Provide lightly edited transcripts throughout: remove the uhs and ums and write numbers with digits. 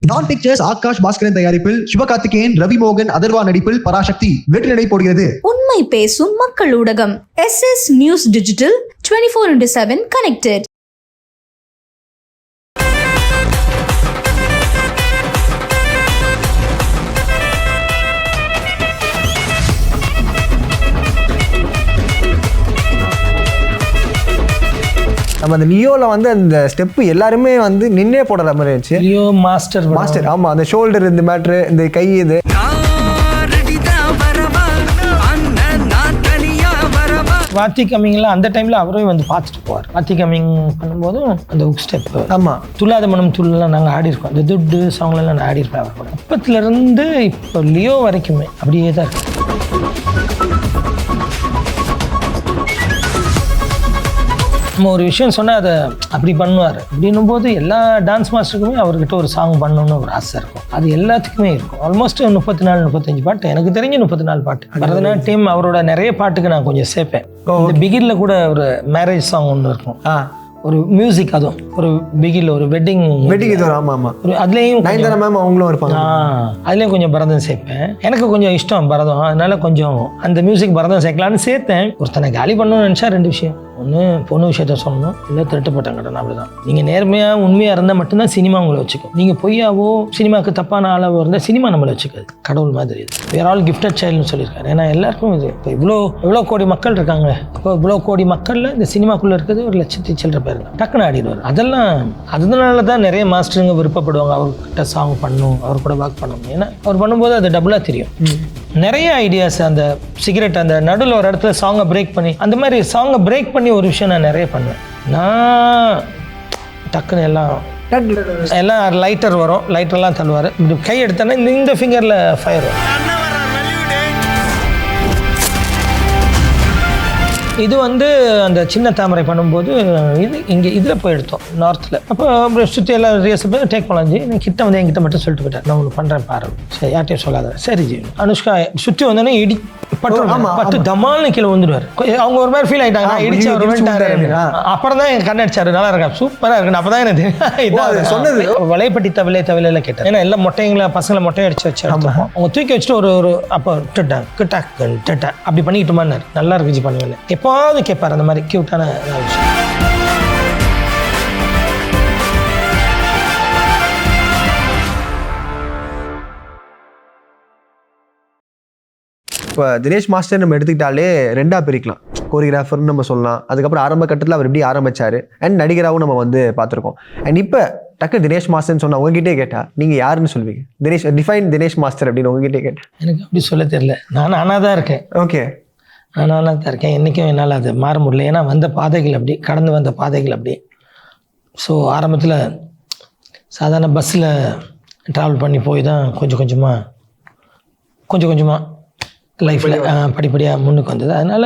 Don pictures Akash Bhaskaran தயாரிப்பில் சிவகார்த்திகேயன், ரவி மோகன், அதர்வா நடிப்பில் பராசக்தி வெற்றி நடை போடுகிறது. உண்மை பேசும் மக்கள் ஊடகம் SS நியூஸ் டிஜிட்டல் 24/7 கனெக்டட். நம்ம அந்த லியோல வந்து அந்த ஸ்டெப் எல்லாருமே வந்து நின்னே போடுற மாதிரி இருந்துச்சு. லியோ மாஸ்டர் ஆமா, அந்த ஷோல்டர் இந்த மேட்ரு, இந்த கை இது வாத்தி கம்மிங்ல அந்த டைம்ல அவரே வந்து பார்த்துட்டு போவார். வாத்தி கம்மிங் பண்ணும்போதும் அந்த உக் ஸ்டெப், ஆமா, துல்லாத மனம் துள்ளலாம் நாங்கள் ஆடி இருக்கோம். அந்த துட்டு சாங்லாம் நான் ஆடி இருப்பேன் அவர் கூட. அப்பத்துல இருந்து இப்போ லியோ வரைக்குமே அப்படியே தான் இருக்கு. நம்ம ஒரு விஷயம் சொன்னால் அதை அப்படி பண்ணுவார். அப்படின்னும் போது எல்லா டான்ஸ் மாஸ்டருக்குமே அவர்கிட்ட ஒரு சாங் பண்ணணும்னு ஒரு ஆசை இருக்கும். அது எல்லாத்துக்குமே இருக்கும். ஆல்மோஸ்ட் 34-35 பாட்டு, எனக்கு தெரிஞ்சு 34 பாட்டு. பரதநாட்டியம் அவரோட நிறைய பாட்டுக்கு நான் கொஞ்சம் சேர்ப்பேன். இந்த பிகில்ல கூட ஒரு மேரேஜ் சாங் ஒன்று இருக்கும், ஒரு மியூசிக், அதுவும் ஒரு பிகில், ஒரு வெட்டிங் இது. ஆமா ஆமா, ஒரு அதுலேயும் மேம் அவங்களும் இருப்பாங்க. அதுலேயும் கொஞ்சம் பரதம் சேர்ப்பேன். எனக்கு கொஞ்சம் இஷ்டம் பரதம், அதனால கொஞ்சம் அந்த மியூசிக் பரதம் சேர்க்கலான்னு சேர்த்தேன். ஒருத்தனை காலி பண்ணணும்னு நினச்சா 2 விஷயம். ஒன்று பொண்ணு விஷயத்த சொல்லணும், இல்லை திருட்டுப்பட்டம் கட்டணும். அப்படிதான். நீங்கள் நேர்மையாக உண்மையாக இருந்தால் மட்டும்தான் சினிமா உங்களை வச்சுக்கும். நீங்கள் பொய்யாவோ சினிமாவுக்கு தப்பான ஆளாவோ இருந்தால் சினிமா நம்மளை வச்சுக்காது. கடவுள் மாதிரி இது. வேர் ஆல் கிஃப்டட் சைல்டுன்னு சொல்லியிருக்காரு. ஏன்னா எல்லாருக்கும் இது இப்போ இவ்வளோ கோடி மக்கள் இருக்காங்க. இப்போ இவ்வளோ கோடி மக்களில் இந்த சினிமாக்குள்ளே இருக்கிறது 1,00,000 சில்லற பேர் தான். டக்குன்னு ஆடிடுவார். அதனால தான் நிறைய மாஸ்டருங்க விருப்பப்படுவாங்க அவர்கிட்ட சாங் பண்ணணும், அவர் கூட ஒர்க் பண்ணணும். ஏன்னா அவர் பண்ணும்போது அது டபுளாக தெரியும். நிறைய ஐடியாஸ், அந்த சிகரெட் அந்த நடுவில் ஒரு இடத்துல சாங்கை பிரேக் பண்ணி, அந்த மாதிரி சாங்கை பிரேக் பண்ணி ஒரு விஷயம் நான் நிறைய பண்ணுவேன். நான் டக்குன்னு எல்லாம் லைட்டர் வரும், லைட்டர்லாம் தள்ளுவார். இப்படி கை எடுத்தேன்னா இந்த ஃபிங்கரில் ஃபயர் வரும். இது வந்து அந்த சின்ன தாமரை பண்ணும்போது இது இங்கே இதில் போய் எடுத்தோம், நார்த்தில். அப்போ சுற்றி எல்லாம் ரியல்ஸ் போய் டேக் பண்ணலாம். ஜி கிட்ட வந்து என்கிட்ட மட்டும் சொல்லிட்டு போயிட்டேன், நான் ஒன்று பண்ணுறேன் பாரு. சரி, யார்ட்டையும் சொல்லாத. சரி ஜி. அனுஷ்கா சுற்றி வந்தோடனே பட்டு தமால்னு கீழே வந்துடுவார். அவங்க ஒரு மாதிரி ஃபீல் ஆகிட்டாங்க, நான் இடிச்சு அவர் வந்துட்டாரு. அப்புறம் தான் என் கண்ணடிச்சாரு, நல்லா இருக்கா, சூப்பராக இருக்கு. அப்போ தான் எனக்கு இதான் சொன்னது. வலைப்பட்டி தவிலையில் கேட்டேன். ஏன்னா எல்லாம் மொட்டைங்களா பசங்களை மொட்டை அடிச்சு வச்சு அவங்க தூக்கி வச்சுட்டு ஒரு அப்போ டட்டா அப்படி பண்ணிக்கிட்டுமான்னாரு. நல்லா இருக்கு பண்ணுவேன். எப்பாவது கேட்பார் அந்த மாதிரி கியூட்டான விஷயம். இப்போ தினேஷ் மாஸ்டர் நம்ம எடுத்துக்கிட்டாலே 2ஆ பிரிக்கலாம். கோரியோகிராஃபர்னு நம்ம சொல்லலாம். அதுக்கப்புறம் ஆரம்ப கட்டத்தில் அவர் எப்படி ஆரம்பிச்சாரு, அண்ட் நடிகராகவும் நம்ம வந்து பார்த்துருக்கோம். அண்ட் இப்போ டக்கு தினேஷ் மாஸ்டர்னு சொன்னால் உங்ககிட்டே கேட்டால் நீங்கள் யாருன்னு சொல்வீங்க? தினேஷ் மாஸ்டர் அப்படின்னு உங்ககிட்டே கேட்டேன். எனக்கு அப்படி சொல்ல தெரியல. நானாக தான் இருக்கேன். ஓகே, நானாக தான் இருக்கேன். என்றைக்கும் என்னால் அது மாற முடியல. ஏன்னா வந்த பாதைகள் அப்படி, கடந்து வந்த பாதைகள் அப்படி. ஸோ ஆரம்பத்தில் சாதாரண பஸ்ஸில் ட்ராவல் பண்ணி போய் தான் கொஞ்சம் கொஞ்சமாக லைஃப்பில் படிப்படியாக முன்னுக்கு வந்தது. அதனால்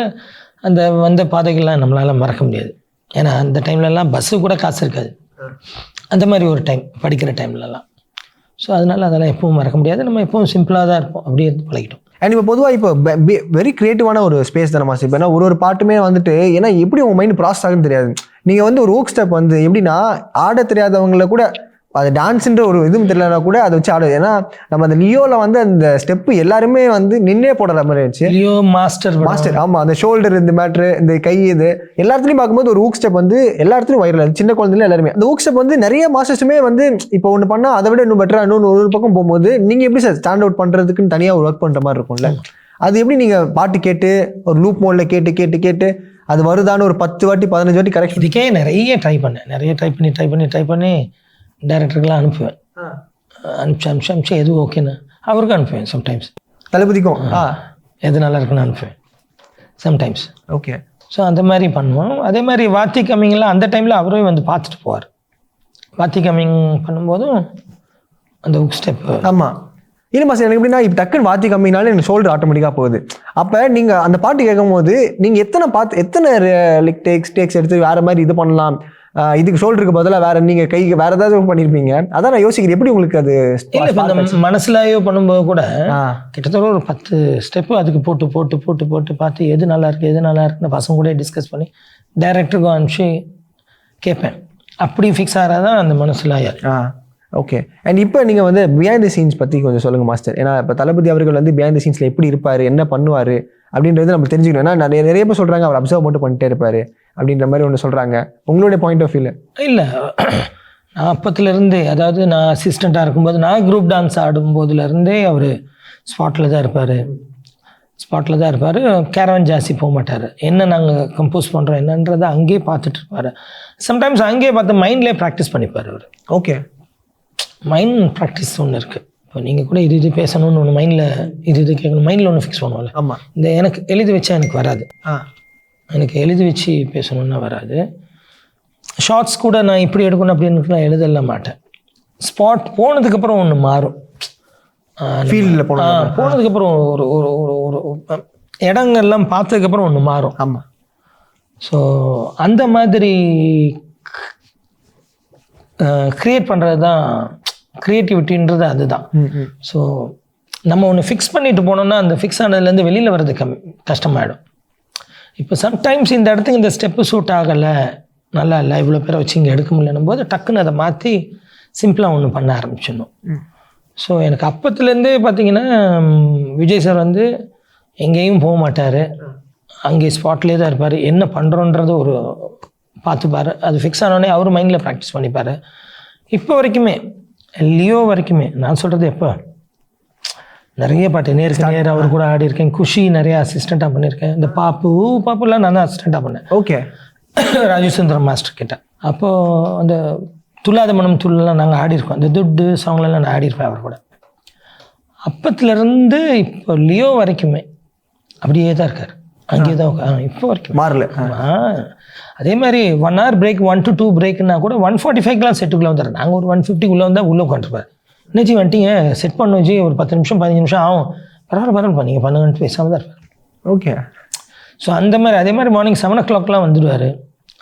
அந்த வந்த பாதைகள்லாம் நம்மளால் மறக்க முடியாது. ஏன்னா அந்த டைம்லலாம் பஸ்ஸு கூட காசு இருக்காது. அந்த மாதிரி ஒரு டைம் படிக்கிற டைம்லலாம். ஸோ அதனால் அதெல்லாம் எப்பவும் மறக்க முடியாது. நம்ம எப்பவும் சிம்பிளாக தான் இருப்போம், அப்படியே பழகிட்டோம். அண்ட் இப்போ பொதுவாக இப்போ வெரி க்ரியேட்டிவான ஒரு ஸ்பேஸ் தானே மாஸ்டர். இப்போ ஏன்னா ஒரு பாட்டுமே வந்துட்டு ஏன்னா எப்படி உங்கள் மைண்ட் ப்ராசஸ் ஆகுன்னு தெரியாது. நீங்கள் வந்து ஒரு ஊக் ஸ்டெப் வந்து எப்படின்னா ஆட தெரியாதவங்களை கூட அது டான்ஸுன்ற ஒரு இதுவும் தெரியலனா கூட அதை வச்சு ஆடுது. ஏன்னா நம்ம அந்த லியோவில் வந்து அந்த ஸ்டெப்பு எல்லாருமே வந்து நின்னே போடுற மாதிரி இருந்துச்சு. Leo master. ஆமாம், அந்த ஷோல்டர் இந்த மேட்ரு, இந்த கை இது எல்லாத்துலையும் பார்க்கும்போது ஒரு ஊக் ஸ்டெப் வந்து எல்லா இடத்துலையும் வைரல். சின்ன குழந்தைல எல்லாருமே அந்த ஊக் ஸ்டெப் வந்து நிறைய மாஸ்டர்ஸுமே வந்து இப்போ ஒன்று பண்ணால் அதை விட இன்னும் பெட்டராக இன்னொன்று ஒரு பக்கம் போகும்போது நீங்கள் எப்படி சார் ஸ்டாண்ட் அவுட் பண்ணுறதுக்குன்னு தனியாக ஒரு ஒர்க் பண்ணுற மாதிரி இருக்கும்ல. அது எப்படி நீங்கள் பாட்டு கேட்டு ஒரு லூப் மோடில் கேட்டு அது வருதான்னு ஒரு 10 வாட்டி 15 வாட்டி கரெக்ட். இதுக்கே நிறைய ட்ரை பண்ணி டைரக்டருக்கெல்லாம் அனுப்புவேன். அனுப்பிச்சு எதுவும் ஓகேண்ணா அவருக்கும் அனுப்புவேன். சம்டைம்ஸ் தளபதிக்கும் எது நல்லா இருக்குன்னு அனுப்புவேன் சம்டைம்ஸ். ஓகே. ஸோ அந்த மாதிரி பண்ணுவோம். அதே மாதிரி வாத்தி கம்மிங்லாம் அந்த டைமில் அவரே வந்து பார்த்துட்டு போவார். வாத்தி கம்மிங் பண்ணும்போதும் அந்த உக் ஸ்டெப். ஆமாம். இல்லை மாஸ்டர், எனக்கு எப்படின்னா இப்போ டக்குன்னு வாத்தி கம்மினாலும் எனக்கு ஷோல்டர் ஆட்டோமேட்டிக்காக போகுது. அப்போ நீங்கள் அந்த பாட்டு கேட்கும் போது நீங்கள் எத்தனை டேக்ஸ் எடுத்து வேறு மாதிரி இது பண்ணலாம், இதுக்கு ஷோல்டருக்கு பதிலாக வேற நீங்கள் கைக்கு வேறு ஏதாவது பண்ணியிருப்பீங்க. அதான் நான் யோசிக்கிறேன் எப்படி உங்களுக்கு அது மனசுலையோ பண்ணும்போது கூட கிட்டத்தட்ட ஒரு 10 ஸ்டெப்பு அதுக்கு போட்டு பார்த்து எது நல்லா இருக்குன்னு பசங்க கூட டிஸ்கஸ் பண்ணி டைரக்டருக்கும் அனுப்பிச்சு கேட்பேன். அப்படி ஃபிக்ஸ் ஆகிறாதான் அந்த மனசுல ஓகே. அண்ட் இப்போ நீங்கள் வந்து பிஹைண்ட் தி சீன்ஸ் பற்றி கொஞ்சம் சொல்லுங்கள் மாஸ்டர். ஏன்னா இப்போ தளபதி அவர்கள் வந்து பிஹைண்ட் தி சீன்ஸில் எப்படி இருப்பார், என்ன பண்ணுவார் அப்படின்றது நம்ம தெரிஞ்சுக்கணும். ஏன்னா நிறைய பேர் சொல்கிறாங்க அவர் அப்சர்வ் மட்டும் பண்ணிட்டே இருப்பார் அப்படின்ற மாதிரி ஒன்று சொல்கிறாங்க. உங்களுடைய பாயிண்ட் ஆஃப் வியூவில்? இல்லை, நான் அப்பத்துலேருந்தே, அதாவது நான் அசிஸ்டண்ட்டாக இருக்கும்போது, நான் குரூப் டான்ஸ் ஆடும்போதுலேருந்தே அவர் ஸ்பாட்டில் தான் இருப்பார். கேரவன் ஜாஸ்தி போக மாட்டார். என்ன நாங்கள் கம்போஸ் பண்ணுறோம் என்னன்றதை அங்கேயே பார்த்துட்டு இருப்பார். சம்டைம்ஸ் அங்கேயே பார்த்து மைண்ட்லேயே ப்ராக்டிஸ் பண்ணிப்பார் அவர். ஓகே. மைண்ட் ப்ராக்டிஸ் ஒன்று இருக்குது. இப்போ நீங்கள் கூட இது பேசணும்னு ஒன்று மைண்டில் இது கேட்கணும், மைண்டில் ஒன்று ஃபிக்ஸ் பண்ணுவோம்ல. ஆமாம். இந்த எனக்கு எழுதி வச்சா எனக்கு வராது. எனக்கு எழுதி வச்சு பேசணுன்னா வராது. ஷார்ட்ஸ் கூட நான் இப்படி எடுக்கணும் அப்படின்னு நான் எழுதல மாட்டேன். ஸ்பாட் போனதுக்கப்புறம் ஒன்று மாறும். ஃபீல்டில் போனதுக்கப்புறம் ஒரு ஒரு ஒரு ஒரு இடங்கள்லாம் பார்த்ததுக்கப்புறம் ஒன்று மாறும். ஆமாம். ஸோ அந்த மாதிரி க்ரியேட் பண்ணுறது தான் க்ரியேட்டிவிட்டின்றது. அதுதான். ஸோ நம்ம ஒன்று ஃபிக்ஸ் பண்ணிட்டு போனோம்னா அந்த ஃபிக்ஸ் ஆனதுலேருந்து வெளியில் வர்றது கஷ்டமாயிடும். இப்போ சம்டைம்ஸ் இந்த இடத்துக்கு இந்த ஸ்டெப்பு சூட் ஆகலை, நல்லா இல்லை, இவ்வளோ பேரை வச்சு இங்கே எடுக்க முடியலன்னும் போது டக்குன்னு அதை மாற்றி சிம்பிளாக ஒன்று பண்ண ஆரம்பிச்சிடணும். ஸோ எனக்கு அப்பத்துலேருந்தே பார்த்தீங்கன்னா விஜய் சார் வந்து எங்கேயும் போக மாட்டார், அங்கே ஸ்பாட்லேயே தான் இருப்பார். என்ன பண்ணுறோன்றது ஒரு பார்த்துப்பார். அது ஃபிக்ஸ் ஆனோடனே அவர் மைண்டில் ப்ராக்டிஸ் பண்ணிப்பார். இப்போ வரைக்குமே, லியோ வரைக்குமே நான் சொல்கிறது, எப்போ நிறைய பாட்டு நேருக்கு நேர் அவர் கூட ஆடி இருக்கேன். குஷி நிறைய அசிஸ்டண்ட்டாக பண்ணியிருக்கேன். இந்த பாப்புலாம் நான் தான் அசிஸ்டண்ட்டாக பண்ணேன். ஓகே. ராஜீவ் சுந்தரம் மாஸ்டர் கிட்ட. அப்போது அந்த துல்லாத மனம் துள்ளெலாம் நாங்கள் ஆடிருக்கோம். அந்த துட்டு சாங்லாம் நான் ஆடிருப்பேன் அவர் கூட. அப்பத்துலேருந்து இப்போ லியோ வரைக்குமே அப்படியே தான் இருக்கார். அங்கேயே தான் இப்போ வரைக்கும் மாறல. அதே மாதிரி 1 hour பிரேக், 1 to 2 பிரேக்குன்னா கூட 1:45 செட்டுக்குள்ளே வந்துடுறேன். நாங்கள் ஒரு 1:50 வந்தால் உள்ளே உட்காந்துருப்பார். என்னச்சி வந்துட்டீங்க, செட் பண்ண வச்சு ஒரு 10 நிமிஷம் 15 நிமிஷம் ஆகும், பரவாயில்ல நீங்கள் பண்ணுங்கன்ட்டு பேசாமல் தான் இருப்பார். ஓகே. ஸோ அந்த மாதிரி அதே மாதிரி மார்னிங் 7 o'clock வந்துடுவார்.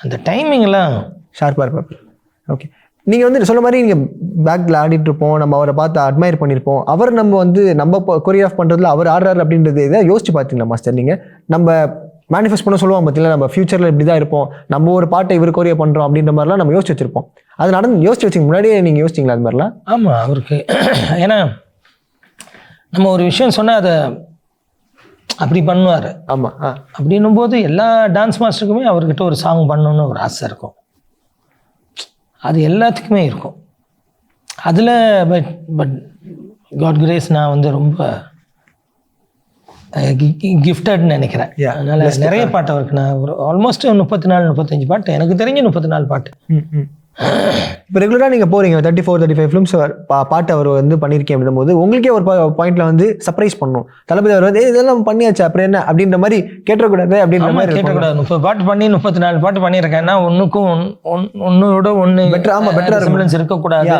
அந்த டைமிங்லாம் ஷார்ப்பாக இருப்பார். ஓகே. நீங்கள் வந்து சொல்ல மாதிரி நீங்கள் பேக்கில் ஆடிட்டு இருப்போம், நம்ம அவரை பார்த்து அட்மையர் பண்ணியிருப்போம். அவர் நம்ம கொரியோகிராஃப் பண்ணுறதுல அவர் ஆடுறாரு அப்படின்றது இதை யோசிச்சு பார்த்தீங்களா மாஸ்டர்? நீங்கள் நம்ம மேனிஃபெஸ்ட் பண்ண சொல்லுவோம் பார்த்தீங்களா, நம்ம ஃபியூச்சரில் இப்படி தான் இருப்போம், நம்ம ஒரு பாட்டை இவர் கொரியா பண்ணுறோம் அப்படின்ற மாதிரிலாம் நம்ம யோசிச்சு வச்சிருப்போம். அது யோசிச்சு வச்சிங்க முன்னாடியே நீங்கள் யோசிச்சிங்களா அது மாதிரிலாம்? ஆமாம், அவருக்கு ஏன்னா நம்ம ஒரு விஷயம் சொன்னால் அதை அப்படி பண்ணுவார். ஆமாம். அப்படின்னும் போது எல்லா டான்ஸ் மாஸ்டருக்குமே அவர்கிட்ட ஒரு சாங் பண்ணணுன்னு ஒரு ஆசை இருக்கும். அது எல்லாத்துக்குமே இருக்கும். அதில் பட் காட் கிரேஸ் நான் வந்து ரொம்ப கிஃப்டட்னு நினைக்கிறேன். அதனால் நிறைய பாட்டு அவருக்கு நான் ஒரு ஆல்மோஸ்ட் 34-35 பாட்டு, எனக்கு தெரிஞ்ச 34 பாட்டு. இப்போ ரெகுலராக நீங்கள் போகிறீங்க 34-35 ஃபிலிம்ஸ் பாட்டு அவர் வந்து பண்ணியிருக்கேன் அப்படின்னும் போது உங்களுக்கே ஒரு பாயிண்ட்ல வந்து சர்ப்ரைஸ் பண்ணணும். தளபதி அவர் வந்து இதெல்லாம் பண்ணியாச்சு அப்புறம் என்ன அப்படின்ற மாதிரி கேட்டக்கூடாது அப்படின்ற மாதிரி கேட்டக்கூடாது. 30 பாட்டு பண்ணி 34 பாட்டு பண்ணியிருக்கேன்னா ஒன்னோட ஒன்று பெட்டர். ஆமாம், பெட்டராக சிம்பிளன்ஸ் இருக்கக்கூடாது.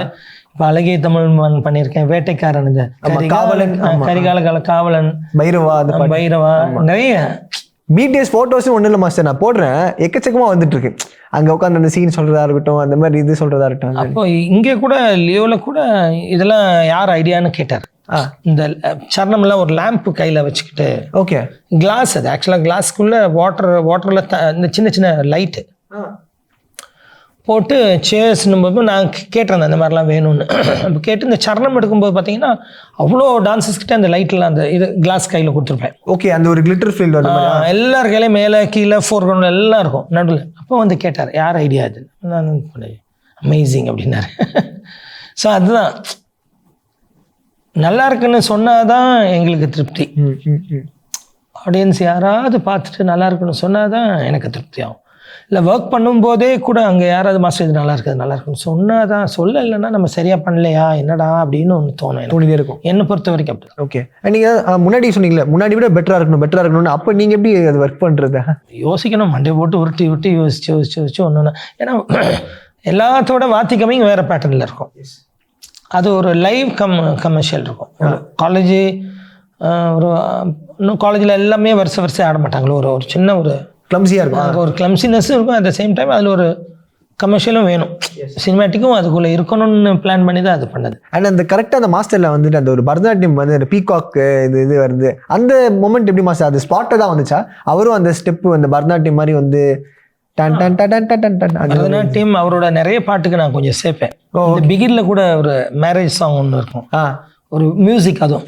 இப்போ அழகிய தமிழ் பண்ணியிருக்கேன், வேட்டைக்காரன், இந்த காவலன், கரிகால காவலன், பைரவா நிறைய பிடிஎஸ் ஃபோட்டோஸும் ஒன்றும் இல்லை மாஸ்டர், நான் போடுறேன், எக்கச்சக்கமாக வந்துட்டு இருக்கு. அங்கே உட்காந்து அந்த சீன் சொல்கிறதா இருக்கட்டும், அந்த மாதிரி இது சொல்கிறதா இருக்கட்டும். அப்போ இங்கே கூட லியோவில் கூட இதெல்லாம் யார் ஐடியான்னு கேட்டார். இந்த சரணம்லாம் ஒரு லேம்ப் கையில் வச்சுக்கிட்டு, ஓகே, கிளாஸ், அது ஆக்சுவலாக கிளாஸ்க்குள்ளே வாட்டரில் இந்த சின்ன சின்ன லைட்டு போட்டு சேர்ஸ்னும் போது நான் கேட்டிருந்தேன் அந்த மாதிரிலாம் வேணும்னு. அப்போ கேட்டு இந்த சரணம் எடுக்கும்போது பார்த்தீங்கன்னா அவ்வளோ டான்ஸஸ்கிட்ட அந்த லைட்லாம் அந்த இது கிளாஸ் கையில் கொடுத்துருப்பேன். ஓகே, அந்த ஒரு கிளிட்டர் ஃபீல்டு எல்லார் கையிலையும் மேலே கீழே ஃபோர்கிரவுண்ட் எல்லாம் இருக்கும் நடுவில். அப்போ வந்து கேட்டார் யார் ஐடியா அது, நான் அமேசிங் அப்படின்னாரு. ஸோ அதுதான் நல்லா இருக்குன்னு சொன்னாதான் எங்களுக்கு திருப்தி. ஆடியன்ஸ் யாராவது பார்த்துட்டு நல்லா இருக்குன்னு சொன்னாதான் எனக்கு திருப்தி ஆகும். இல்லை ஒர்க் பண்ணும்போதே கூட அங்கே யாராவது மாஸ்டர் இது நல்லா இருக்குன்னு சொன்னால் தான், சொல்ல இல்லைன்னா நம்ம சரியாக பண்ணலையா என்னடா அப்படின்னு ஒன்று தோணிட்டே இருக்கும். என்னை பொறுத்த வரைக்கும் அப்படி. ஓகே, நீங்கள் முன்னாடி சொன்னீங்களே முன்னாடி விட பெட்டராக இருக்கணும்னு, அப்போ நீங்கள் எப்படி அது ஒர்க் பண்ணுறது? யோசிக்கணும், மண்டே போட்டு உருட்டி யோசிச்சு ஒன்று. ஏன்னா எல்லாத்தோட வாத்திக்கமையும் வேறு பேட்டர்னில் இருக்கும். அது ஒரு லைவ் கமர்ஷியல் இருக்கும். ஒரு காலேஜ் இன்னும் காலேஜில் எல்லாமே வருஷம் ஆட மாட்டாங்களோ, ஒரு சின்ன ஒரு கிளம்ஸியாக இருக்கும், அங்கே ஒரு கிளம்ஸினஸும் இருக்கும். அட் த சேம் டைம் அதில் ஒரு கமர்ஷியலும் வேணும், சினிமேட்டிக்கும் அதுக்குள்ளே இருக்கணும்னு பிளான் பண்ணி தான் அது பண்ணது. அண்ட் அந்த கரெக்டாக அந்த மாஸ்டரில் வந்துட்டு அந்த ஒரு பரதநாட்டியம் வந்து அந்த பீகாக்கு இது வருது, அந்த மொமெண்ட் எப்படி மாஸ்டர்? அது ஸ்பாட்டை தான் வந்துச்சா? அவரும் அந்த ஸ்டெப்பு அந்த பரதநாட்டியம் மாதிரி வந்து done done done done done done done. அது பரதநாட்டியம் அவரோட நிறைய பாட்டுக்கு நான் கொஞ்சம் சேர்ப்பேன். இந்த பிகில்ல கூட ஒரு மேரேஜ் சாங் ஒன்று இருக்கும், ஒரு மியூசிக், அதுவும்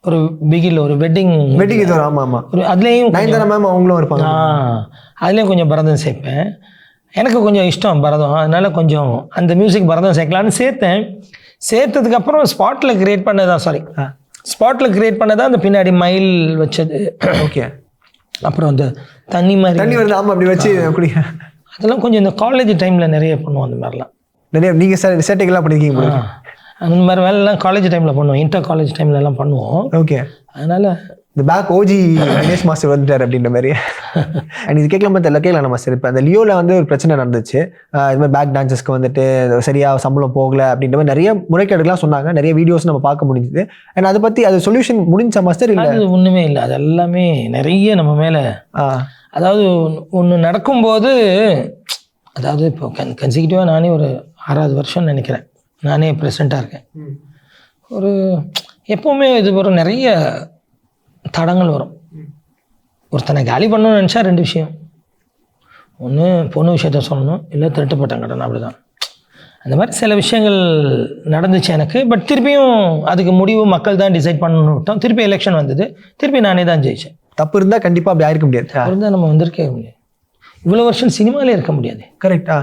ஒரு பிகில், ஒரு வெட்டிங் இது வரும். ஆமா ஆமா, ஒரு அதுலேயும் நயன்தாரா மேம் அவங்களும் இருப்பாங்க. அதுலேயும் கொஞ்சம் பரதம் சேர்ப்பேன். எனக்கு கொஞ்சம் இஷ்டம் பரதம், அதனால கொஞ்சம் அந்த மியூசிக் பரதம் சேர்க்கலான்னு சேர்த்தேன். சேர்த்ததுக்கப்புறம் ஸ்பாட்டில் கிரியேட் பண்ணதான், ஸ்பாட்டில் கிரியேட் பண்ணதான் அந்த பின்னாடி மயில் வச்சது. ஓகே. அப்புறம் அந்த தண்ணி வருது. ஆமாம், அப்படி வச்சு குடி. அதெல்லாம் கொஞ்சம் இந்த காலேஜ் டைமில் நிறைய பண்ணுவோம். அந்த மாதிரிலாம் நிறைய நீங்கள் சேட்டைகள்லாம் பண்ணியிருக்கீங்க. அந்த மாதிரி வேலைலாம் காலேஜ் டைமில் பண்ணுவோம், இன்டர் காலேஜ் டைம்லலாம் பண்ணுவோம். ஓகே. அதனால் இந்த பேக் ஓஜி தினேஷ் மாஸ்டர் வந்துட்டார் அப்படின்ற மாதிரி. அண்ட் இது கேட்கலாமா தெரியல, கேட்கலாம் மாஸ்டர். இப்போ அந்த லியோவில் வந்து ஒரு பிரச்சனை நடந்துச்சு. இது மாதிரி பேக் டான்சர்ஸ்க்கு வந்துட்டு சரியாக சம்பளம் போகலை அப்படின்ற மாதிரி நிறைய முறைகேடுகள்லாம் சொன்னாங்க. நிறைய வீடியோஸ் நம்ம பார்க்க முடிஞ்சுது. அண்ட் அதை பற்றி அது சொல்யூஷன் முடிஞ்ச மாஸ்டர்? இல்லை, அது ஒன்றுமே இல்லை. அது எல்லாமே நிறைய நம்ம மேலே, அதாவது ஒன்று நடக்கும்போது, அதாவது இப்போ கன்சிக்யூட்டிவாக நானே ஒரு 6வது வருஷம்னு நினைக்கிறேன் நானே ப்ரெசிடெண்ட்டாக இருக்கேன். ஒரு எப்போவுமே இது வரும், நிறைய தடங்கள் வரும். ஒருத்தனை காலி பண்ணணும்னு நினச்சா 2 விஷயம், ஒன்று பொண்ணு விஷயத்த சொல்லணும், இல்லை திருட்டுப்பட்டம் கட்டணும். அப்படிதான். அந்த மாதிரி சில விஷயங்கள் நடந்துச்சு எனக்கு. பட் திருப்பியும் அதுக்கு முடிவு மக்கள் தான் டிசைட் பண்ணணும்னு விட்டோம். திருப்பி எலெக்ஷன் வந்தது, திருப்பி நானே தான் ஜெயிச்சேன். தப்பு இருந்தால் கண்டிப்பாக அப்படி ஆயிருக்க முடியாது. இருந்தால் நம்ம வந்திருக்கவே முடியாது. இவ்வளோ வருஷம் சினிமாலே இருக்க முடியாது. கரெக்டா?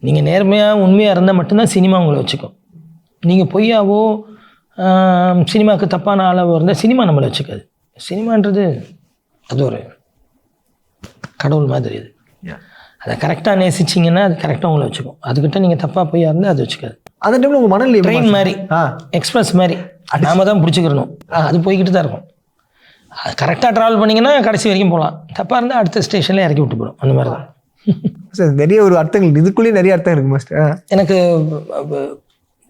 நீங்கள் நேர்மையாக உண்மையாக இருந்தால் மட்டும்தான் சினிமா உங்களை வச்சுக்கும். நீங்கள் பொய்யாவோ சினிமாவுக்கு தப்பான அளவு இருந்தால் சினிமா நம்மளை வச்சுக்காது. சினிமான்றது அது ஒரு கடவுள் மாதிரி. இது அதை கரெக்டாக நேசிச்சிங்கன்னா அது கரெக்டாக உங்களை வச்சுக்கும். அதுக்கிட்ட நீங்கள் தப்பாக பொய்யா இருந்தால் அது வச்சுக்காது. அந்த டைமில் உங்கள் மணல் ட்ரெயின் மாதிரி, எக்ஸ்பிரஸ் மாதிரி நாம தான் பிடிச்சிக்கிறணும். அது போய்கிட்டு தான் இருக்கும். அது கரெக்டாக ட்ராவல் பண்ணிங்கன்னா கடைசி வரைக்கும் போகலாம். தப்பாக இருந்தால் அடுத்த ஸ்டேஷனில் இறக்கி விட்டு போடும். அந்த மாதிரி தான். சார் நிறைய ஒரு அர்த்தங்கள், இதுக்குள்ளேயே நிறைய அர்த்தம் இருக்கு மாஸ்டர். எனக்கு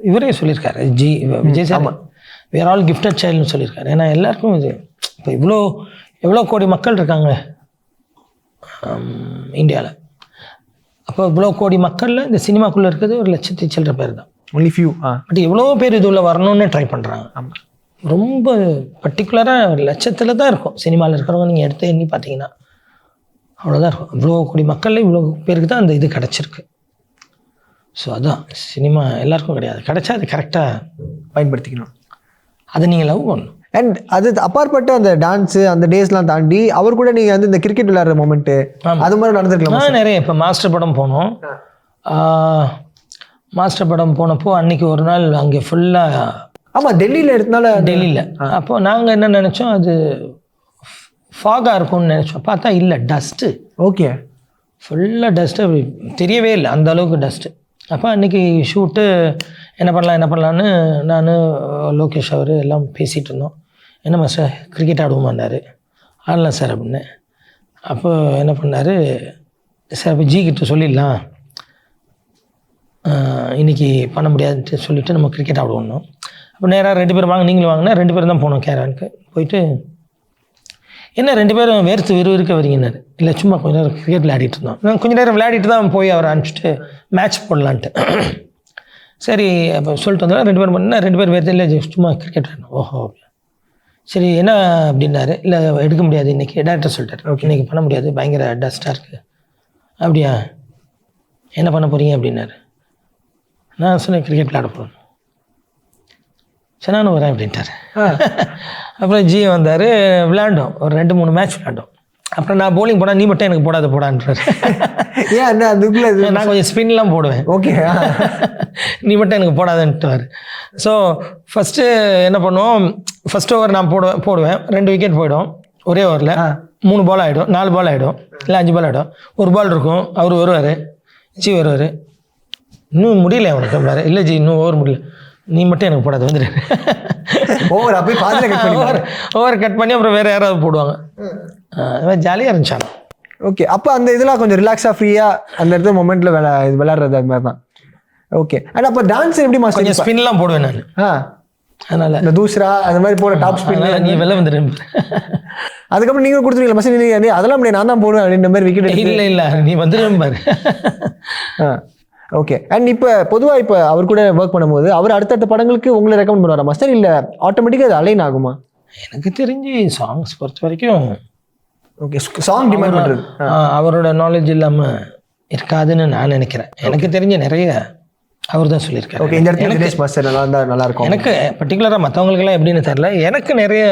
இவரே சொல்லியிருக்காரு, Vijay sir, we are all gifted childன்னு சொல்லியிருக்காரு. ஏன்னா எல்லாருக்கும் இது இப்போ எவ்வளோ கோடி மக்கள் இருக்காங்க இந்தியாவில். அப்போ இவ்வளோ கோடி மக்களில் இந்த சினிமாக்குள்ளே இருக்கிறது ஒரு 1,00,000 சில்லற பேர் தான். Only few. பட் எவ்வளோ பேர் இது உள்ள வரணும்னு ட்ரை பண்ணுறாங்க. ஆமாம், ரொம்ப பர்டிகுலராக 1,00,000 தான் இருக்கும் சினிமாவில் இருக்கிறவங்க. நீங்கள் எடுத்து எண்ணி பார்த்தீங்கன்னா அவ்வளோதான் இருக்கும். இவ்வளோ கோடி மக்களில் இவ்வளோ பேருக்கு தான் அந்த இது கிடச்சிருக்கு. ஸோ அதான் சினிமா எல்லாருக்கும் கிடையாது. கிடைச்சா அது கரெக்டாக பயன்படுத்திக்கணும். அதை நீங்கள் லவ் பண்ணணும். அண்ட் அது அப்பாற்பட்ட அந்த டான்ஸு அந்த டேஸ்லாம் தாண்டி அவர் கூட நீங்கள் வந்து இந்த கிரிக்கெட் விளையாடுற மொமெண்ட்டு அது மாதிரி நடந்துருக்கலாம். நிறைய இப்போ மாஸ்டர் படம் போனோம். மாஸ்டர் படம் போனப்போ அன்னைக்கு ஒரு நாள் அங்கே ஃபுல்லாக, ஆமாம் டெல்லியில் எடுத்தனால, டெல்லியில். அப்போது நாங்கள் என்ன நினச்சோம், அது ஃபாகாக இருக்கும்னு நினச்சோம். பார்த்தா இல்லை, டஸ்ட்டு. ஓகே. ஃபுல்லாக டஸ்ட்டு, அப்படி தெரியவே இல்லை அந்த அளவுக்கு டஸ்ட்டு. அப்போ அன்றைக்கி ஷூட்டு என்ன பண்ணலான்னு நான் லோகேஷ் அவர் எல்லாம் பேசிகிட்டு இருந்தோம். என்ன மாஸ்டர் கிரிக்கெட் ஆடுவோமான்னாரு. ஆடலாம் சார் அப்படின்னு. அப்போ என்ன பண்ணார் சார், அப்போ ஜி கிட்ட சொல்லிடலாம், இன்றைக்கி பண்ண முடியாதுன்ட்டு சொல்லிவிட்டு நம்ம கிரிக்கெட் ஆடுவோம். அப்போ நேராக 2 பேர் வாங்க, நீங்களும் வாங்கினா 2 பேர் தான் போனோம் கேரவானுக்கு. போயிட்டு என்ன 2 பேரும் வேர்த்து விறுவிறுக்க வரீங்கன்னாரு. இல்லை சும்மா கொஞ்ச நேரம் கிரிக்கெட் விளையாடிட்டு இருந்தோம். நான் கொஞ்சம் நேரம் விளையாடிட்டு தான் போய் அவரை அனுப்பிச்சிட்டு மேட்ச் போடலான்ட்டு. சரி அப்போ சொல்லிட்டு வந்தோம். 2 பேர் பண்ணால் 2 பேர் வேறு இல்லை, சும்மா கிரிக்கெட் விளையாடணும். ஓஹோ, சரி என்ன அப்படின்னாரு. இல்லை எடுக்க முடியாது இன்றைக்கி, டேரக்டர் சொல்லிட்டார். ஓகே, இன்றைக்கி பண்ண முடியாது, பயங்கர டஸ்ட்டாக இருக்குது. அப்படியா, என்ன பண்ண போகிறீங்க அப்படின்னாரு. நான் சொன்னேன் கிரிக்கெட் விளையாட போகணும். சரி நானும் வரேன் அப்படின்ட்டார். அப்புறம் ஜி வந்தார், விளையாண்டோம். ஒரு 2-3 மேட்ச் விளையாண்டோம். அப்புறம் நான் போலிங் போனால் நீ மட்டும் எனக்கு போடான்றார். ஏன் அதுக்குள்ளே நான் கொஞ்சம் ஸ்பின்லாம் போடுவேன். ஓகே, நீ மட்டும் எனக்கு போடாதுன்ட்டுவார். ஸோ ஃபஸ்ட்டு என்ன பண்ணுவோம், ஃபஸ்ட் ஓவர் நான் போடுவேன் 2 விக்கெட் போயிடும் ஒரே ஓவரில். 3 பால் ஆகிடும், 4 பால் ஆகிடும், இல்லை 5 பால் ஆகிடும். 1 பால் இருக்கும், அவர் வருவார், ஜி வருவார். இன்னும் முடியல அவனுக்கு பாரு. இல்லை ஜி இன்னும் ஓவர் முடியல, நீ மட்டும் எனக்கு போடாது வந்துடு. ஓவர் கட் பண்ணி அப்புறம் வேறு யாராவது போடுவாங்க. அது மாதிரி ஜாலியாக இருந்துச்சாங்க. ஓகே, அப்போ அந்த இதெல்லாம் கொஞ்சம் ரிலாக்ஸாக ஃப்ரீயாக அந்த இடத்துல மொமெண்ட்டில் விளையாடுறது அது மாதிரி தான். ஓகே. அண்ட் அப்போ டான்ஸ் எப்படி மாஸ்டர்? கொஞ்சம் ஸ்பின்லாம் போடுவேன் நான். அதனால் இந்த தூசரா அந்த மாதிரி போட டாப் ஸ்பின் நீ வெளில வந்துடு. அதுக்கப்புறம் நீங்கள் கொடுத்துருவீங்களா மசி? நீங்கள் அதெல்லாம் முடியாது, நான் தான் போடுவேன் அப்படின்ற மாதிரி விக்கெட். இல்லை நீ வந்துடும் பாரு. ஓகே. அண்ட் இப்போ பொதுவாக இப்போ அவர் கூட ஒர்க் பண்ணும்போது அவர் அடுத்தடுத்த படங்களுக்கு உங்களை ரெக்கமெண்ட் பண்ணுவாரா மாஸ்டர், இல்லை ஆட்டோமேட்டிக்காக அது அலைன் ஆகுமா? எனக்கு தெரிஞ்சு சாங்ஸ் பொறுத்த வரைக்கும் ஓகே சாங் டிமாண்ட் பண்ணுறது. அவரோட நாலேஜ் இல்லாமல் இருக்காதுன்னு நான் நினைக்கிறேன். எனக்கு தெரிஞ்ச நிறைய அவர் தான் சொல்லியிருக்காரு. ஓகே இந்த இடத்துல தினேஷ் மாஸ்டர் நல்லா இருக்கும். எனக்கு பர்டிகுலராக மற்றவங்களுக்கெல்லாம் எப்படின்னு தெரியல, எனக்கு நிறைய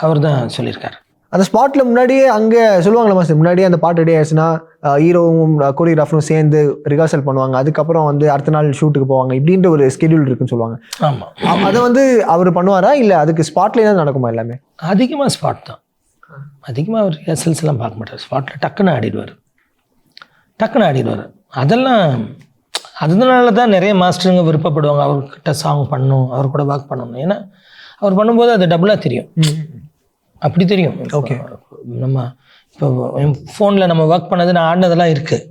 அவர் தான் சொல்லியிருக்காரு. அந்த ஸ்பாட்டில் முன்னாடியே அங்கே சொல்லுவாங்களா மாஸ்டர், முன்னாடியே அந்த பாட்டு ரெடி ஆயிடுச்சுன்னா ஹீரோவும் கோரியோகிராஃபரும் சேர்ந்து ரிஹர்சல் பண்ணுவாங்க, அதுக்கப்புறம் வந்து அடுத்த நாள் ஷூட்டுக்கு போவாங்க, இப்படின்ற ஒரு ஸ்கெடியூல் இருக்குன்னு சொல்லுவாங்க. ஆமாம், அதை வந்து அவர் பண்ணுவாரா இல்லை அதுக்கு ஸ்பாட்லேயே தான் நடக்குமா எல்லாமே? அதிகமாக ஸ்பாட் தான். அதிகமாக அவர் ரிஹர்சல்ஸ் எல்லாம் பார்க்க மாட்டார். ஸ்பாட்டில் டக்குன்னு ஆடிடுவார். அதனால தான் நிறைய மாஸ்டருங்க விருப்பப்படுவாங்க அவர்கிட்ட சாங் பண்ணணும், அவர் கூட ஒர்க் பண்ணணும். ஏன்னா அவர் பண்ணும்போது அது டபுளாக தெரியும், அப்படி தெரியும். ஓகே நம்ம இப்போ ஃபோனில் நம்ம ஒர்க் பண்ணது, நான் ஆடினதெல்லாம் இருக்குது,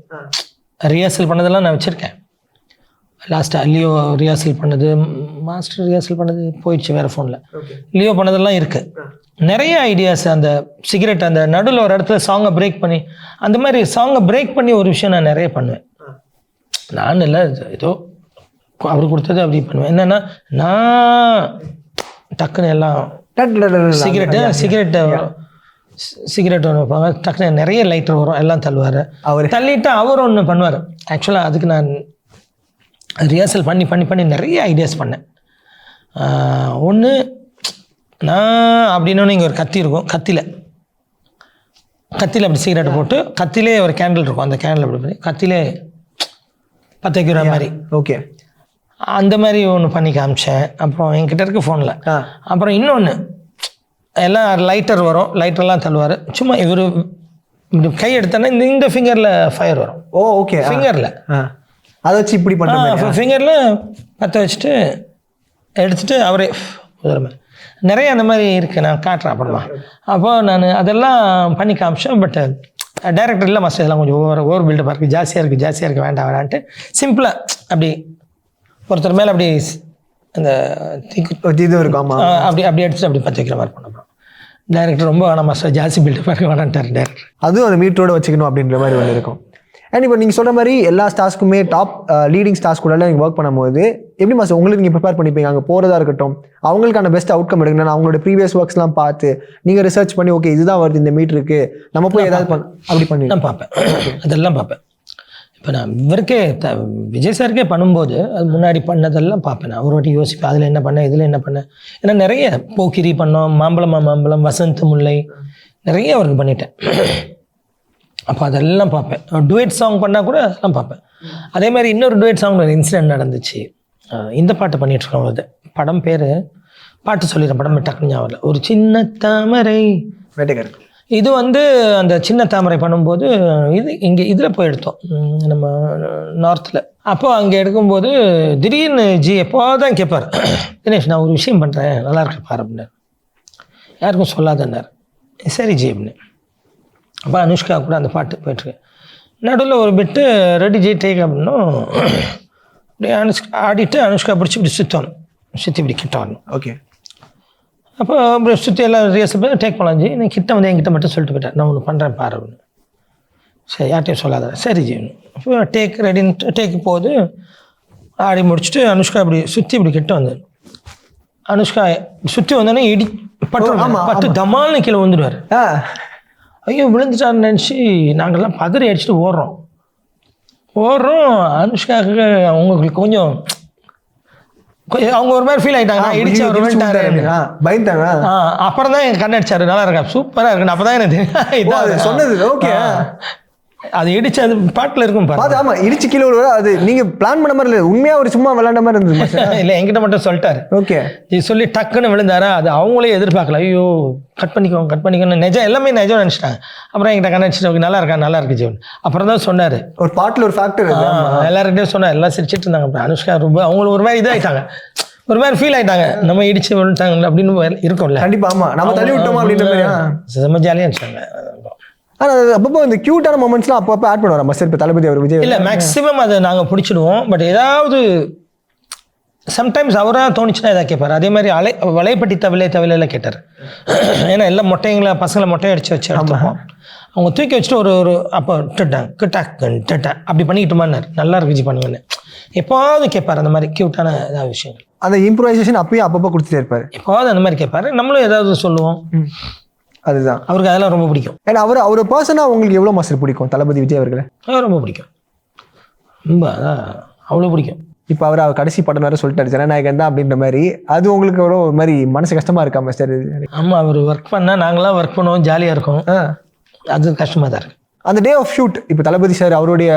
ரிஹர்சல் பண்ணதெல்லாம் நான் வச்சுருக்கேன். லாஸ்ட்டாக லியோ ரிஹர்சல் பண்ணது, மாஸ்டர் ரிஹர்சல் பண்ணது போயிடுச்சு வேறு ஃபோனில். லியோ பண்ணதெல்லாம் இருக்குது. நிறைய ஐடியாஸ், அந்த சிகரெட் அந்த நடுவில் ஒரு இடத்துல சாங்கை பிரேக் பண்ணி, அந்த மாதிரி சாங்கை பிரேக் பண்ணி ஒரு விஷயம் நான் நிறைய பண்ணுவேன். நான் இல்லை, ஏதோ அவர் கொடுத்தது அப்படி பண்ணுவேன். என்னென்னா நான் டக்குன்னு எல்லாம் சிகரெட் ஒன்று வைப்பாங்க, டக்குன்னு நிறைய லைட்டர் வரும், எல்லாம் தள்ளுவார். தள்ளிட்டு அவர் ஒன்று பண்ணுவார். ஆக்சுவலாக அதுக்கு நான் ரிஹர்சல் பண்ணி நிறைய ஐடியாஸ் பண்ணேன். ஒன்று, நான் அப்படின்னோன்னு இங்கே ஒரு கத்தி இருக்கும், கத்தியில் அப்படி சிகரெட்டை போட்டு கத்திலே ஒரு கேண்டில் இருக்கும், அந்த கேண்டில் அப்படி பண்ணி கத்திலே பற்ற வைக்கிற மாதிரி. ஓகே அந்த மாதிரி ஒன்று பண்ணி காமிச்சேன். அப்புறம் என்கிட்ட இருக்க ஃபோனில். அப்புறம் இன்னொன்று, எல்லாம் லைட்டர் வரும், லைட்டர்லாம் தள்ளுவார். சும்மா இவர் இப்படி கை எடுத்தோன்னா இந்த ஃபிங்கரில் ஃபயர் வரும். ஓகே ஃபிங்கரில் அதை வச்சு இப்படி பண்ணுறேன், ஃபிங்கரில் பற்ற வச்சுட்டு எடுத்துகிட்டு அவரே மாதிரி நிறைய அந்த மாதிரி இருக்குது. நான் காட்டுறேன் அப்புறமா. அப்போ நான் அதெல்லாம் பண்ணி காமிச்சேன். பட் டைரக்டர் இல்லை மாஸ்டர், இதெல்லாம் கொஞ்சம் ஓவர் பில்டப் இருக்குது, ஜாஸ்தியாக இருக்குது, வேண்டாம் வேணான்ட்டு சிம்பிளாக அப்படி ஒருத்தர் மேலே அப்படி அந்த இது இருக்கும், அப்படி எடுத்துட்டு அப்படி பற்ற வைக்கிற மாதிரி பண்ண. டைரக்டர் ரொம்ப வேணாம் மாஸ்டர், ஜாஸ்தி பில்டப் இருக்க வேணான்ட்டார் டைரக்டர். அதுவும் அந்த மீட்டரோட வச்சுக்கணும் அப்படின்ற மாதிரி ஒன்று இருக்கும். அண்ட் இப்போ நீங்கள் சொல்கிற மாதிரி எல்லா ஸ்டார்ஸ்க்குமே டாப் லீடிங் ஸ்டார்ஸ் கூட நீங்கள் ஒர்க் பண்ணும்போது எப்படி மாஸ்டர் உங்களுக்கு நீங்கள் ப்ரிப்பேர் பண்ணிப்பீங்க? அங்கே போகிறதா இருக்கட்டும், அவங்களுக்கான பெஸ்ட் அவுட்கம் எடுக்கணும், அவங்களோட ப்ரீவியஸ் ஒர்க்ஸ்லாம் பார்த்து நீங்கள் ரிசர்ச் பண்ணி ஓகே இதுதான் வருது இந்த மீட்டருக்கு, நம்ம போய் ஏதாவது அப்படி பண்ணி நான் பார்ப்பேன், அதெல்லாம் பார்ப்பேன். இப்போ நான் இவருக்கே விஜய் சாருக்கே பண்ணும்போது அது முன்னாடி பண்ணதெல்லாம் பார்ப்பேன். நான் ஒரு வாட்டி யோசிப்பேன், அதில் என்ன பண்ணேன், இதில் என்ன பண்ணேன். ஏன்னா நிறைய போக்கிரி பண்ணோம், மாம்பழம், வசந்த் முல்லை, நிறைய அவருக்கு பண்ணிட்டேன். அப்போ அதெல்லாம் பார்ப்பேன். டுவேட் சாங் பண்ணால் கூட அதெல்லாம் பார்ப்பேன். அதே மாதிரி இன்னொரு டுவேட் சாங் ஒரு இன்சிடென்ட் நடந்துச்சு. இந்த பாட்டு பண்ணிகிட்ருக்கோம், அது படம் பேர் பாட்டு சொல்லிடுறேன், படம் டக்குனு ஞாபகம். ஒரு சின்ன தாமரை வேட்டைக்காரன். இது வந்து அந்த சின்ன தாமரை பண்ணும்போது இது இங்கே இதில் போய் எடுத்தோம், நம்ம நார்த்தில். அப்போது அங்கே எடுக்கும்போது திடீர்னு ஜி எப்போதான் கேட்பார், தினேஷ் நான் ஒரு விஷயம் பண்ணுறேன் நல்லா இருக்கு பாரு அப்படின்னாரு. யாருக்கும் சொல்லாதன்னார். சரி ஜி அப்படின்னு. அப்போ அனுஷ்கா கூட அந்த பாட்டு போயிட்டுருக்கு. நடுவில் ஒரு பிட்டு ரெடி ஜி டேக் அப்படின்னும் அப்படியே ஆடிட்டு அனுஷ்கா பிடிச்சி இப்படி சுற்றணும், சுற்றி இப்படி கிட்ட வரணும். ஓகே. அப்போ அப்படி சுற்றி எல்லாம் ரிஹர்சல் பண்ணி டேக் பண்ணலாம் ஜி. நான் கிட்ட வந்து என்கிட்ட மட்டும் சொல்லிட்டு போயிட்டேன், நான் ஒன்று பண்ணுறேன் பாரு அப்படின்னு. சரி யார்ட்டையும் சொல்லாத. சரி ஜி. அப்போ டேக் ரெடின்னு டேக்கு போகுது. ஆடி முடிச்சுட்டு அனுஷ்கா இப்படி சுற்றி இப்படி கிட்ட வந்து அனுஷ்கா சுற்றி வந்தோடனே இடி பட்டு தமால்னு கீழே வந்துடுவார். ஐயோ விழுந்துட்டான்னு நினச்சி நாங்கள்லாம் பதறி அடிச்சுட்டு ஓடுறோம். அனுஷ்காவுக்கு அவங்களுக்கு கொஞ்சம் அவங்க ஒரு மாதிரி ஃபீல் ஆகிட்டாங்க, நான் இடிச்சு அவர் விழுந்துட்டாரு பயந்தாங்க. அப்புறம் தான் என் கண் அடிச்சாரு, நல்லா இருக்கா சூப்பராக இருக்குன்னு. அப்போ தான் எனக்கு சொன்னது. ஓகே. அது இடிச்சு அது பாட்டில் இருக்கும் பாரு. ஆமா இடிச்சு கீழே விழுவா. அது நீங்க பிளான் பண்ண மாதிரி இல்லை, உண்மையா ஒரு சும்மா விளையாண்ட மாதிரி இருந்தது. இல்லை என்கிட்ட மட்டும் சொல்லிட்டாரு. ஓகே. இது சொல்லி டக்குன்னு விழுந்தாரா, அது அவங்களே எதிர்பார்க்கல. ஐயோ கட் பண்ணிக்கோன்னு நிஜம் எல்லாமே நிஜம் நினச்சிட்டாங்க. அப்புறம் என்கிட்ட கண்ணடிச்சிட்டு நல்லா இருக்கு ஜீவன். அப்புறம் தான் சொன்னார், ஒரு பாட்டில் ஒரு ஃபேக்டர் எல்லாருக்கிட்டையும் சொன்னார், எல்லாம் சிரிச்சிட்டு இருந்தாங்க. அப்புறம் அனுஷ்கா ரொம்ப அவங்களுக்கு ஒரு மாதிரி இதாகிட்டாங்க, ஒரு மாதிரி ஃபீல் ஆகிட்டாங்க, நம்ம இடிச்சு விழுந்துட்டாங்க அப்படின்னு இருக்கும்ல. கண்டிப்பா. ஆமா நம்ம தள்ளி விட்டோமா அப்படின்ற மாதிரி செம்ம ஜாலியாக இருந்துச்சாங்க. ஆனால் அப்பப்போ இந்த க்யூட்டான மொமெண்ட்ஸ்லாம் அப்பப்போ ஆட் பண்ணுவார் மஸ்டர். இப்போ தளபதி அவர் விஜய் இல்லை மேக்ஸிமம் அதை நாங்கள் பிடிச்சிடுவோம். பட் ஏதாவது சம்டைம்ஸ் அவராக தோணுச்சுன்னா எதாவது கேட்பார். அதே மாதிரி வலைப்பட்டி தவிலையில் கேட்டார். ஏன்னா எல்லாம் மொட்டைங்களை பசங்களை மொட்டையை அடித்து வச்சு எடுத்துப்போம். அவங்க தூக்கி வச்சுட்டு ஒரு அப்போ டட்டா அப்படி பண்ணிக்கிட்டுமான்னார். நல்லா இருக்குச்சு பண்ணுவேன்னு எப்போவாவது கேட்பார். அந்த மாதிரி க்யூட்டான ஏதாவது விஷயங்கள், அந்த இம்ப்ரூவைசேஷன் அப்பயும் அப்பப்போ கொடுத்துட்டே இருப்பார். எப்போவாவது அந்த மாதிரி கேட்பார். நம்மளும் ஏதாவது சொல்லுவோம். அதுதான் அவருக்கு அதெல்லாம் ரொம்ப பிடிக்கும். ஏன்னா அவர் பர்சனாக உங்களுக்கு எவ்வளோ மாஸ்டர் பிடிக்கும் தளபதி விஜய் அவர்களை? ரொம்ப பிடிக்கும், ரொம்ப அவ்வளோ பிடிக்கும். இப்போ அவர் கடைசி படம் வேறு சொல்லிட்டாரு ஜனநாயகன் தான் அப்படின்ற மாதிரி. அது உங்களுக்கு ஒரு மாதிரி மனசு கஷ்டமாக இருக்கா மாஸ்டர்? ஆமாம், அவர் ஒர்க் பண்ணால் நாங்களாம் ஒர்க் பண்ணுவோம், ஜாலியாக இருக்கும். அது கஷ்டமாக தான் இருக்குது. அந்த டே ஆஃப் ஷூட் இப்போ தளபதி சார் அவருடைய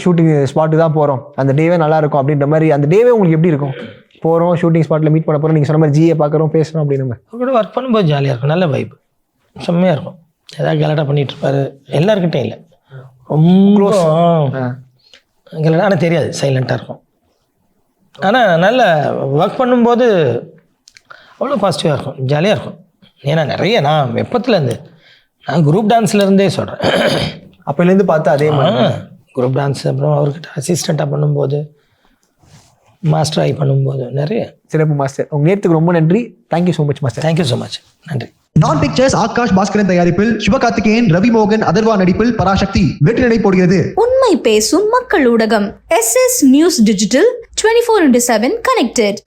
ஷூட்டிங் ஸ்பாட்டு தான் போகிறோம், அந்த டேவே நல்லா இருக்கும் அப்படின்ற மாதிரி, அந்த டேவே உங்களுக்கு எப்படி இருக்கும்? போகிறோம் ஷூட்டிங் ஸ்பாட்டில் மீட் பண்ண போகிறோம், நீங்கள் சொன்ன மாதிரி ஜியை பார்க்குறோம் பேசுகிறோம் அப்படின்னு அவரோட ஒர்க் பண்ணும்போது ஜாலியாக இருக்கும், நல்ல வைப், செம்மையாக இருக்கும். ஏதாவது கலட்டாக பண்ணிகிட்டு இருப்பாரு, எல்லாருக்கிட்டையும் இல்லை, ரொம்ப கலட்டாக. ஆனால் தெரியாது, சைலண்ட்டாக இருக்கும். ஆனால் நல்ல ஒர்க் பண்ணும்போது அவ்வளோ பாசிட்டிவாக இருக்கும், ஜாலியாக இருக்கும். ஏன்னா நிறைய நான் எப்பத்துலேருந்து நான் குரூப் டான்ஸ்லேருந்தே சொல்கிறேன். அப்போலேருந்து பார்த்தா அதே மாதிரி குரூப் டான்ஸ், அப்புறம் அவர்கிட்ட அசிஸ்டண்ட்டாக பண்ணும்போது, மாஸ்டர் ஆகி பண்ணும்போது நிறைய. சிறப்பு மாஸ்டர், உங்கள் நேரத்துக்கு ரொம்ப நன்றி. Thank you so much master. Thank you so much, நன்றி. நான் பிக்சர்ஸ் ஆகாஷ் பாஸ்கரன் தயாரிப்பில் சிவகார்த்திகேயன், ரவி மோகன், அதர்வா நடிப்பில் பராசக்தி வெற்றி நடை போடுகிறது. உண்மை பேசும் மக்கள் ஊடகம் SS நியூஸ் டிஜிட்டல் 24/7 கனெக்டட்.